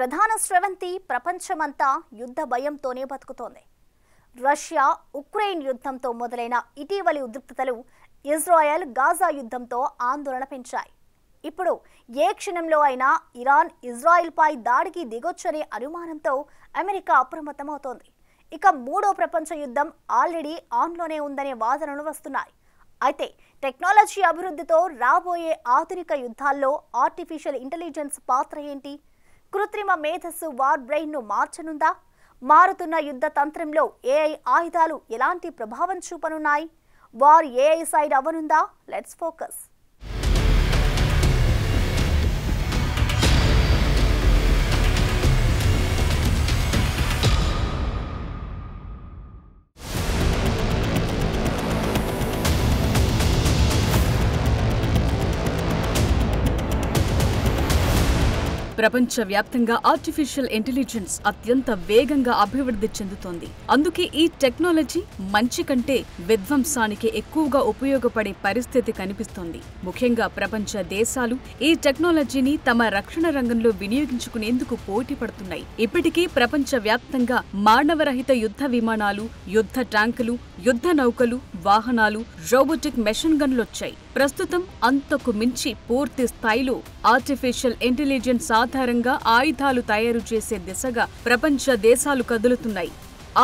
ప్రధాన స్రవంతి ప్రపంచమంతా యుద్ధ భయంతోనే బతుకుతోంది. రష్యా ఉక్రెయిన్ యుద్ధంతో మొదలైన ఇటీవలి ఉద్రిక్తతలు ఇజ్రాయెల్ గాజా యుద్ధంతో ఆందోళన పెంచాయి. ఇప్పుడు ఏ క్షణంలో అయినా ఇరాన్ ఇజ్రాయెల్పై దాడికి దిగొచ్చనే అనుమానంతో అమెరికా అప్రమత్తమవుతోంది. ఇక మూడో ప్రపంచ యుద్ధం ఆల్రెడీ ఆన్లోనే ఉందనే వాదనలు వస్తున్నాయి. అయితే టెక్నాలజీ అభివృద్ధితో రాబోయే ఆధునిక యుద్ధాల్లో ఆర్టిఫిషియల్ ఇంటెలిజెన్స్ పాత్ర ఏంటి? కృత్రిమ మేధస్సు వార్ బ్రెయిన్ను మార్చనుందా? మారుతున్న యుద్ధ తంత్రంలో ఏఐ ఆయుధాలు ఎలాంటి ప్రభావం చూపనున్నాయి? వార్ ఏఐ సైడ్ అవ్వనుందా? Let's focus. ప్రపంచవ్యాప్తంగా ఆర్టిఫిషియల్ ఇంటెలిజెన్స్ అత్యంత వేగంగా అభివృద్ధి చెందుతోంది. అందుకే ఈ టెక్నాలజీ మంచి కంటే విధ్వంసానికి ఎక్కువగా ఉపయోగపడే పరిస్థితి కనిపిస్తోంది. ముఖ్యంగా ప్రపంచ దేశాలు ఈ టెక్నాలజీని తమ రక్షణ రంగంలో వినియోగించుకునేందుకు పోటీ పడుతున్నాయి. ఇప్పటికీ ప్రపంచవ్యాప్తంగా మానవరహిత యుద్ధ విమానాలు, యుద్ధ ట్యాంకులు, యుద్ధ నౌకలు, వాహనాలు, రోబోటిక్ మెషిన్ గన్లొచ్చాయి. ప్రస్తుతం అంతకు మించి పూర్తి స్థాయిలో ఆర్టిఫిషియల్ ఇంటెలిజెన్స్ ఆధారంగా ఆయుధాలు తయారు చేసే దిశగా ప్రపంచ దేశాలు కదులుతున్నాయి.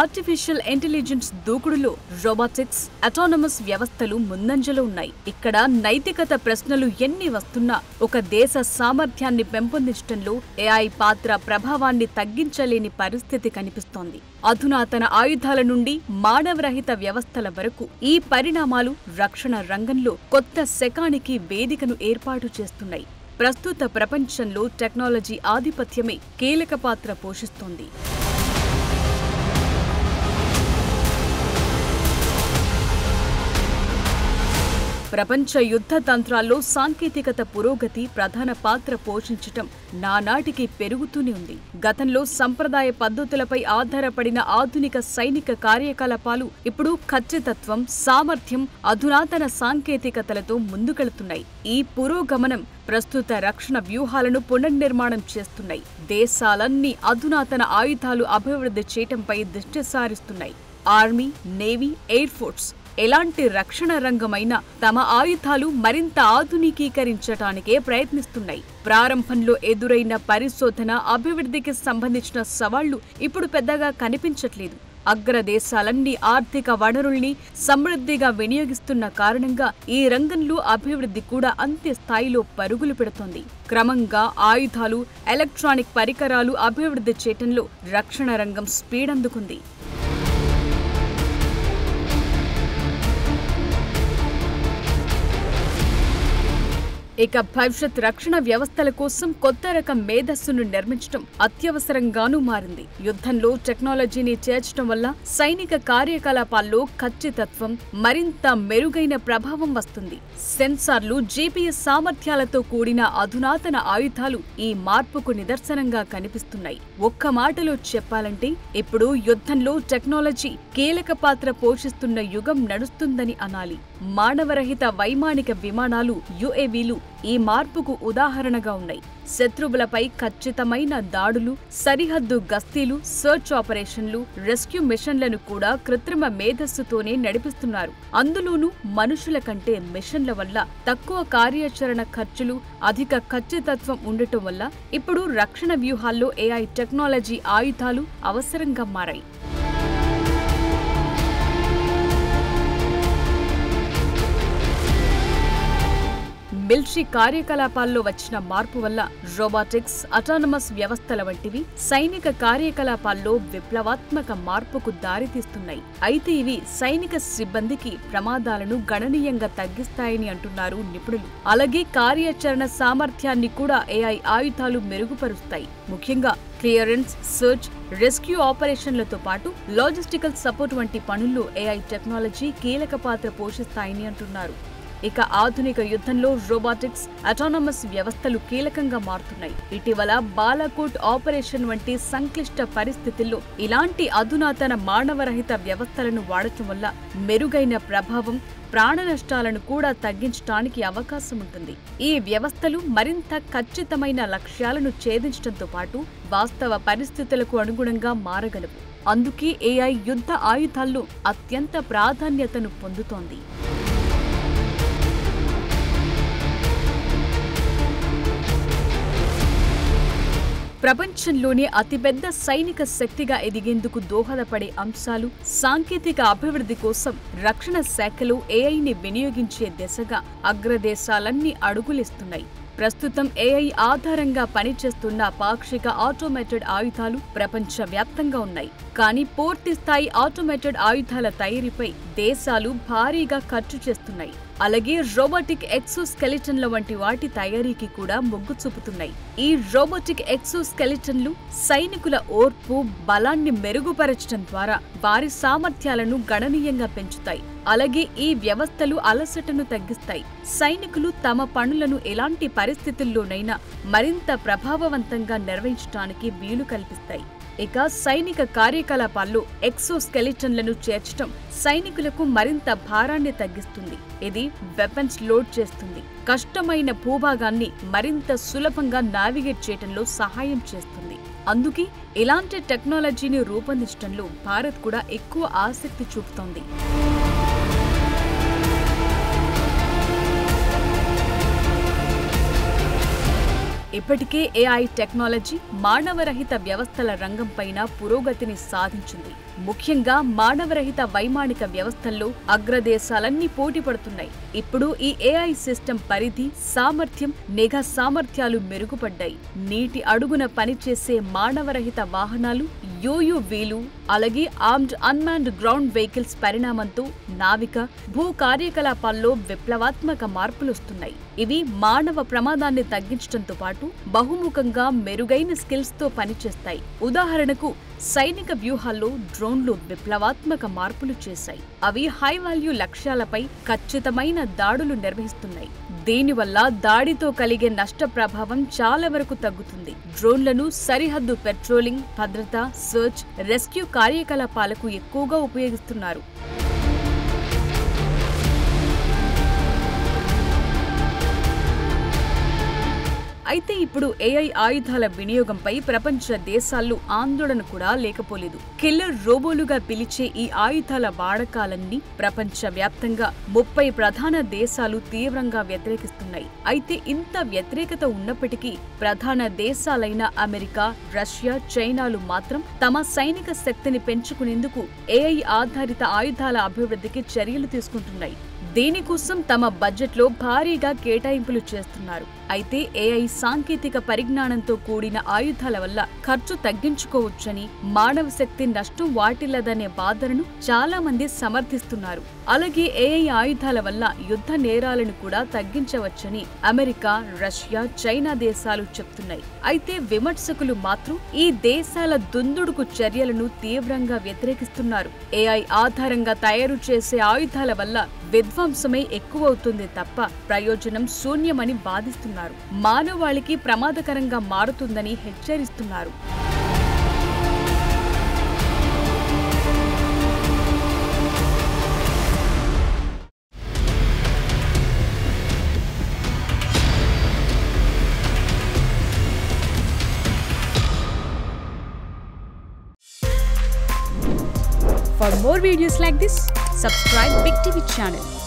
ఆర్టిఫిషియల్ ఇంటెలిజెన్స్ దూకుడులో రోబోటిక్స్, అటానమస్ వ్యవస్థలు ముందంజలో ఉన్నాయి. ఇక్కడ నైతికత ప్రశ్నలు ఎన్ని వస్తున్నా ఒక దేశ సామర్థ్యాన్ని పెంపొందించడంలో ఏఐ పాత్ర ప్రభావాన్ని తగ్గించలేని పరిస్థితి కనిపిస్తోంది. అధునాతన ఆయుధాల నుండి మానవరహిత వ్యవస్థల వరకు ఈ పరిణామాలు రక్షణ రంగంలో కొత్త శకానికి వేదికను ఏర్పాటు చేస్తున్నాయి. ప్రస్తుత ప్రపంచంలో టెక్నాలజీ ఆధిపత్యమే కీలక పాత్ర పోషిస్తోంది. ప్రపంచ యుద్ధ తంత్రాల్లో సాంకేతికత పురోగతి ప్రధాన పాత్ర పోషించటం నానాటికి పెరుగుతూనే ఉంది. గతంలో సంప్రదాయ పద్ధతులపై ఆధారపడిన ఆధునిక సైనిక కార్యకలాపాలు ఇప్పుడు ఖచ్చితత్వం, సామర్థ్యం, అధునాతన సాంకేతికతలతో ముందుకెళ్తున్నాయి. ఈ పురోగమనం ప్రస్తుత రక్షణ వ్యూహాలను పునర్నిర్మాణం చేస్తున్నాయి. దేశాలన్నీ అధునాతన ఆయుధాలు అభివృద్ధి చేయటంపై దృష్టి సారిస్తున్నాయి. ఆర్మీ, నేవీ, ఎయిర్ ఫోర్స్ ఎలాంటి రక్షణ రంగమైనా తమ ఆయుధాలు మరింత ఆధునికీకరించటానికే ప్రయత్నిస్తున్నాయి. ప్రారంభంలో ఎదురైన పరిశోధన, అభివృద్ధికి సంబంధించిన సవాళ్లు ఇప్పుడు పెద్దగా కనిపించట్లేదు. అగ్రదేశాలన్నీ ఆర్థిక వనరుల్ని సమృద్ధిగా వినియోగిస్తున్న కారణంగా ఈ రంగంలో అభివృద్ధి కూడా అంతే స్థాయిలో పరుగులు పెడుతోంది. క్రమంగా ఆయుధాలు, ఎలక్ట్రానిక్ పరికరాలు అభివృద్ధి చేయటంలో రక్షణ రంగం స్పీడ్ అందుకుంది. ఇక భవిష్యత్ రక్షణ వ్యవస్థల కోసం కొత్త రకం మేధస్సును నిర్మించడం అత్యవసరంగానూ మారింది. యుద్ధంలో టెక్నాలజీని చేర్చడం వల్ల సైనిక కార్యకలాపాల్లో ఖచ్చితత్వం, మరింత మెరుగైన ప్రభావం వస్తుంది. సెన్సార్లు, జీపీఎస్ సామర్థ్యాలతో కూడిన అధునాతన ఆయుధాలు ఈ మార్పుకు నిదర్శనంగా కనిపిస్తున్నాయి. ఒక్క మాటలో చెప్పాలంటే ఇప్పుడు యుద్ధంలో టెక్నాలజీ కీలక పాత్ర పోషిస్తున్న యుగం నడుస్తుందని అనాలి. మానవరహిత వైమానిక విమానాలు, యుఏవీలు ఈ మార్పుకు ఉదాహరణగా ఉన్నాయి. శత్రువులపై ఖచ్చితమైన దాడులు, సరిహద్దు గస్తీలు, సర్చ్ ఆపరేషన్లు, రెస్క్యూ మిషన్లను కూడా కృత్రిమ మేధస్సుతోనే నడిపిస్తున్నారు. అందులోనూ మనుషుల కంటే మిషన్ల వల్ల తక్కువ కార్యాచరణ ఖర్చులు, అధిక ఖచ్చితత్వం ఉండటం వల్ల ఇప్పుడు రక్షణ వ్యూహాల్లో ఏఐ టెక్నాలజీ ఆయుధాలు అవసరంగా మారాయి. మిలిటరీ కార్యకలాపాల్లో వచ్చిన మార్పు వల్ల రోబోటిక్స్, అటానమస్ వ్యవస్థల వంటివి సైనిక కార్యకలాపాల్లో విప్లవాత్మక మార్పుకు దారితీస్తున్నాయి. అయితే ఇవి సైనిక సిబ్బందికి ప్రమాదాలను గణనీయంగా తగ్గిస్తాయని అంటున్నారు నిపుణులు. అలాగే కార్యాచరణ సామర్థ్యాన్ని కూడా ఏఐ ఆయుధాలు మెరుగుపరుస్తాయి. ముఖ్యంగా క్లియరెన్స్, సర్చ్, రెస్క్యూ ఆపరేషన్లతో పాటు లాజిస్టికల్ సపోర్ట్ వంటి పనుల్లో ఏఐ టెక్నాలజీ కీలక పాత్ర పోషిస్తాయని అంటున్నారు. ఇక ఆధునిక యుద్ధంలో రోబోటిక్స్, అటానమస్ వ్యవస్థలు కీలకంగా మారుతున్నాయి. ఇటీవల బాలాకోట్ ఆపరేషన్ వంటి సంక్లిష్ట పరిస్థితుల్లో ఇలాంటి అధునాతన మానవరహిత వ్యవస్థలను వాడటం వల్ల మెరుగైన ప్రభావం, ప్రాణ నష్టాలను కూడా తగ్గించడానికి అవకాశం ఉంటుంది. ఈ వ్యవస్థలు మరింత ఖచ్చితమైన లక్ష్యాలను ఛేదించడంతో పాటు వాస్తవ పరిస్థితులకు అనుగుణంగా మారగలవు. అందుకే AI యుద్ధ ఆయుధాల్లో అత్యంత ప్రాధాన్యతను పొందుతోంది. ప్రపంచంలోనే అతిపెద్ద సైనిక శక్తిగా ఎదిగేందుకు దోహదపడే అంశాలు, సాంకేతిక అభివృద్ధి కోసం రక్షణ శాఖలో AIని వినియోగించే దిశగా అగ్రదేశాలన్నీ అడుగులేస్తున్నాయి. ప్రస్తుతం AI ఆధారంగా పనిచేస్తున్న పాక్షిక ఆటోమేటెడ్ ఆయుధాలు ప్రపంచవ్యాప్తంగా ఉన్నాయి. కానీ పూర్తి స్థాయి ఆటోమేటెడ్ ఆయుధాల తయారీపై దేశాలు భారీగా ఖర్చు చేస్తున్నాయి. అలాగే రోబోటిక్ ఎక్సోస్కెలిటన్ల వంటి వాటి తయారీకి కూడా మొగ్గు చూపుతున్నాయి. ఈ రోబోటిక్ ఎక్సోస్కెలిటన్లు సైనికుల ఓర్పు, బలాన్ని మెరుగుపరచడం ద్వారా వారి సామర్థ్యాలను గణనీయంగా పెంచుతాయి. అలాగే ఈ వ్యవస్థలు అలసటను తగ్గిస్తాయి. సైనికులు తమ పనులను ఎలాంటి పరిస్థితుల్లోనైనా మరింత ప్రభావవంతంగా నిర్వహించడానికి వీలు కల్పిస్తాయి. ఇక సైనిక కార్యకలాపాల్లో ఎక్సోస్కెలిటన్లను చేర్చడం సైనికులకు మరింత భారాన్ని తగ్గిస్తుంది. ఇది వెపన్స్ లోడ్ చేస్తుంది, కష్టమైన భూభాగాన్ని మరింత సులభంగా నావిగేట్ చేయడంలో సహాయం చేస్తుంది. అందుకే ఇలాంటి టెక్నాలజీని రూపొందించడంలో భారత్ కూడా ఎక్కువ ఆసక్తి చూపుతోంది. ఇప్పటికే AI టెక్నాలజీ మానవరహిత వ్యవస్థల రంగంపైన పురోగతిని సాధించింది. ముఖ్యంగా మానవరహిత వైమానిక వ్యవస్థల్లో అగ్రదేశాలన్నీ పోటీ పడుతున్నాయి. ఇప్పుడు ఈ AI సిస్టమ్ పరిధి, సామర్థ్యం, నిఘా సామర్థ్యాలు మెరుగుపడ్డాయి. నీటి అడుగున పనిచేసే మానవరహిత వాహనాలు, UUVలు, అలాగే ఆర్మ్డ్ అన్మాన్డ్ గ్రౌండ్ వెహికల్స్ పరిణామంతో నావిక, భూ కార్యకలాపాల్లో విప్లవాత్మక మార్పులొస్తున్నాయి. ఇవి మానవ ప్రమాదాన్ని తగ్గించడంతో పాటు బహుముఖంగా మెరుగైన స్కిల్స్ తో పనిచేస్తాయి. ఉదాహరణకు సైనిక వ్యూహాల్లో డ్రోన్లు విప్లవాత్మక మార్పులు చేశాయి. అవి హై వాల్యూ లక్ష్యాలపై ఖచ్చితమైన దాడులు నిర్వహిస్తున్నాయి. దీనివల్ల దాడితో కలిగే నష్ట ప్రభావం చాలా వరకు తగ్గుతుంది. డ్రోన్లను సరిహద్దు పెట్రోలింగ్, భద్రత, సర్చ్, రెస్క్యూ కార్యకలాపాలకు ఎక్కువగా ఉపయోగిస్తున్నారు. అయితే ఇప్పుడు AI ఆయుధాల వినియోగంపై ప్రపంచ దేశాల్లో ఆందోళన కూడా లేకపోలేదు. కిల్లర్ రోబోలుగా పిలిచే ఈ ఆయుధాల వాడకాలన్నీ ప్రపంచవ్యాప్తంగా 30 ప్రధాన దేశాలు తీవ్రంగా వ్యతిరేకిస్తున్నాయి. అయితే ఇంత వ్యతిరేకత ఉన్నప్పటికీ ప్రధాన దేశాలైన అమెరికా, రష్యా, చైనాలు మాత్రం తమ సైనిక శక్తిని పెంచుకునేందుకు AI ఆధారిత ఆయుధాల అభివృద్ధికి చర్యలు తీసుకుంటున్నాయి. దీనికోసం తమ బడ్జెట్లో భారీగా కేటాయింపులు చేస్తున్నారు. అయితే AI సాంకేతిక పరిజ్ఞానంతో కూడిన ఆయుధాల వల్ల ఖర్చు తగ్గించుకోవచ్చని, మానవ శక్తి నష్టం వాటిల్లదనే వాదనను చాలా మంది సమర్థిస్తున్నారు. అలాగే AI ఆయుధాల వల్ల యుద్ధ నేరాలను కూడా తగ్గించవచ్చని అమెరికా, రష్యా, చైనా దేశాలు చెప్తున్నాయి. అయితే విమర్శకులు మాత్రం ఈ దేశాల దుందుడుకు చర్యలను తీవ్రంగా వ్యతిరేకిస్తున్నారు. AI ఆధారంగా తయారు చేసే ఆయుధాల వల్ల విధ్వంసమే ఎక్కువవుతుంది తప్ప ప్రయోజనం శూన్యమని వాదిస్తున్నారు. మానవాళికి ప్రమాదకరంగా మారుతుందని హెచ్చరిస్తున్నారు. For more videos like this, subscribe Big TV channel.